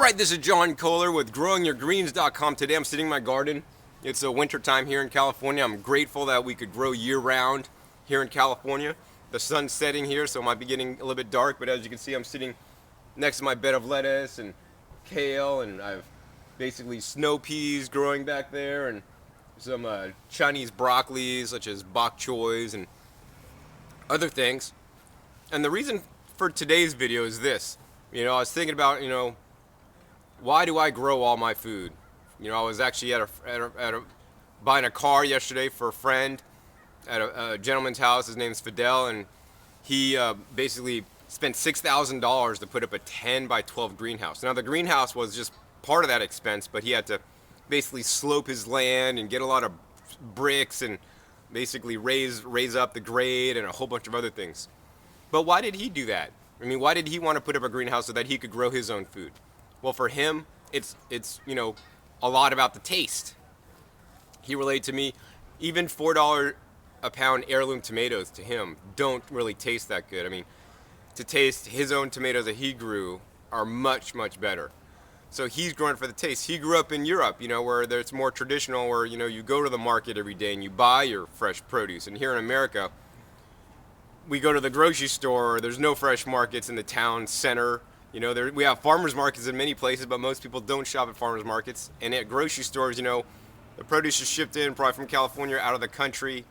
Alright, this is John Kohler with GrowingYourGreens.com. Today I'm sitting in my garden. It's a winter time here in California. I'm grateful that we could grow year-round here in California. The sun's setting here, so it might be getting a little bit dark, but as you can see, I'm sitting next to my bed of lettuce and kale, and I've basically snow peas growing back there, and some Chinese broccoli such as bok choys and other things. And the reason for today's video is this. I was thinking about, why do I grow all my food? I was actually buying a car yesterday for a friend at a gentleman's house. His name's Fidel, and he basically spent $6,000 to put up a 10 by 12 greenhouse. Now the greenhouse was just part of that expense, but he had to basically slope his land and get a lot of bricks and basically raise up the grade and a whole bunch of other things. But why did he do that? Why did he want to put up a greenhouse so that he could grow his own food? Well, for him, it's a lot about the taste. He relayed to me, even $4 a pound heirloom tomatoes to him don't really taste that good. To taste his own tomatoes that he grew are much, much better. So he's growing for the taste. He grew up in Europe, where it's more traditional, where, you go to the market every day and you buy your fresh produce. And here in America, we go to the grocery store, there's no fresh markets in the town center. We have farmers markets in many places, but most people don't shop at farmers markets. And at grocery stores, the produce is shipped in probably from California, out of the country.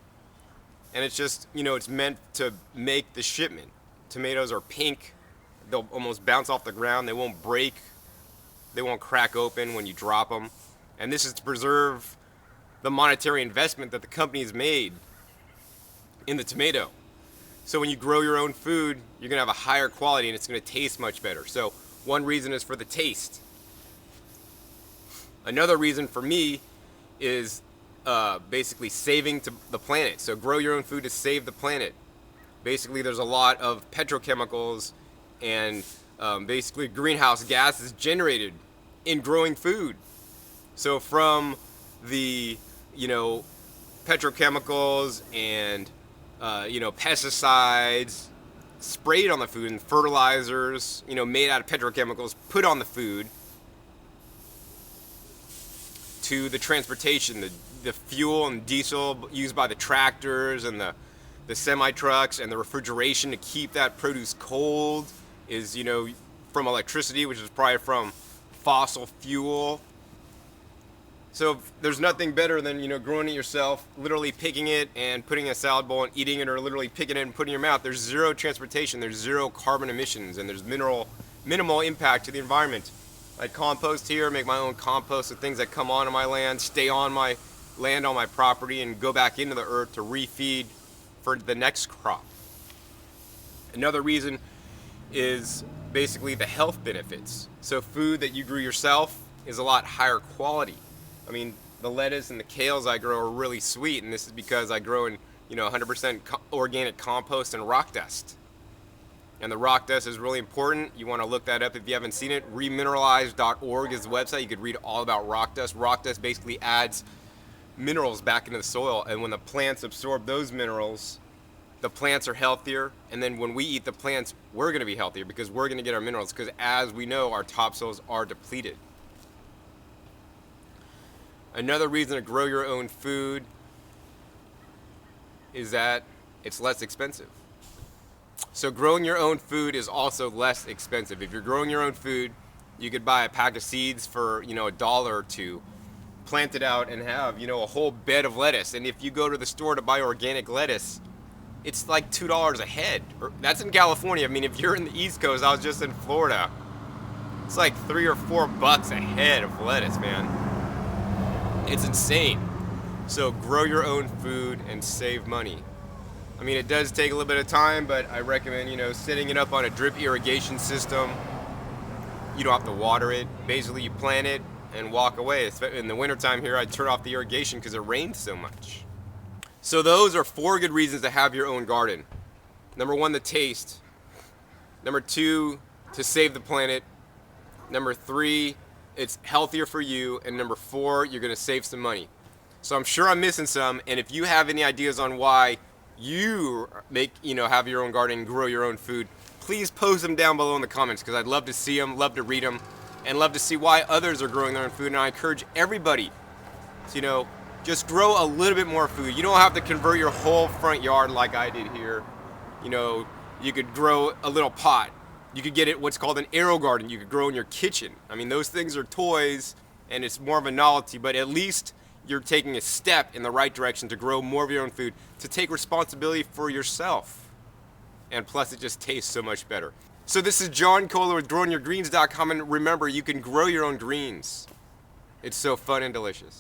And it's just, it's meant to make the shipment. Tomatoes are pink. They'll almost bounce off the ground. They won't break. They won't crack open when you drop them. And this is to preserve the monetary investment that the company has made in the tomato. So when you grow your own food, you're going to have a higher quality and it's going to taste much better. So one reason is for the taste. Another reason for me is basically saving the planet. So grow your own food to save the planet. Basically, there's a lot of petrochemicals and basically greenhouse gases generated in growing food. So from the, petrochemicals and pesticides sprayed on the food and fertilizers, made out of petrochemicals put on the food, to the transportation, the fuel and diesel used by the tractors and the semi-trucks, and the refrigeration to keep that produce cold is, from electricity, which is probably from fossil fuel. So there's nothing better than, growing it yourself, literally picking it and putting in a salad bowl and eating it, or literally picking it and putting it in your mouth. There's zero transportation, there's zero carbon emissions, and there's minimal impact to the environment. I compost here, make my own compost of things that come onto my land, stay on my land, on my property, and go back into the earth to refeed for the next crop. Another reason is basically the health benefits. So food that you grew yourself is a lot higher quality. The lettuce and the kales I grow are really sweet, and this is because I grow in 100% organic compost and rock dust. And the rock dust is really important. You want to look that up if you haven't seen it. Remineralize.org is the website. You could read all about rock dust. Rock dust basically adds minerals back into the soil, and when the plants absorb those minerals, the plants are healthier, and then when we eat the plants, we're going to be healthier because we're going to get our minerals, because as we know, our topsoils are depleted. Another reason to grow your own food is that it's less expensive. So growing your own food is also less expensive. If you're growing your own food, you could buy a pack of seeds for, $1 or $2, plant it out and have, a whole bed of lettuce. And if you go to the store to buy organic lettuce, it's like $2 a head. That's in California. If you're in the East Coast, I was just in Florida, it's like $3 or $4 a head of lettuce, man. It's insane. So grow your own food and save money. It does take a little bit of time, but I recommend, setting it up on a drip irrigation system. You don't have to water it. Basically, you plant it and walk away. In the wintertime here, I turn off the irrigation because it rains so much. So those are 4 good reasons to have your own garden. Number 1, the taste. Number 2, to save the planet. Number 3, it's healthier for you. And number 4, you're going to save some money. So I'm sure I'm missing some, and if you have any ideas on why you have your own garden and grow your own food, please post them down below in the comments, because I'd love to see them, love to read them. and love to see why others are growing their own food. And I encourage everybody to, just grow a little bit more food. You don't have to convert your whole front yard like I did here. You could grow a little pot. You could get it what's called an AeroGarden. You could grow in your kitchen. I mean, those things are toys and it's more of a novelty, but at least you're taking a step in the right direction to grow more of your own food, to take responsibility for yourself. And plus, it just tastes so much better. So this is John Kohler with GrowingYourGreens.com, and remember, you can grow your own greens. It's so fun and delicious.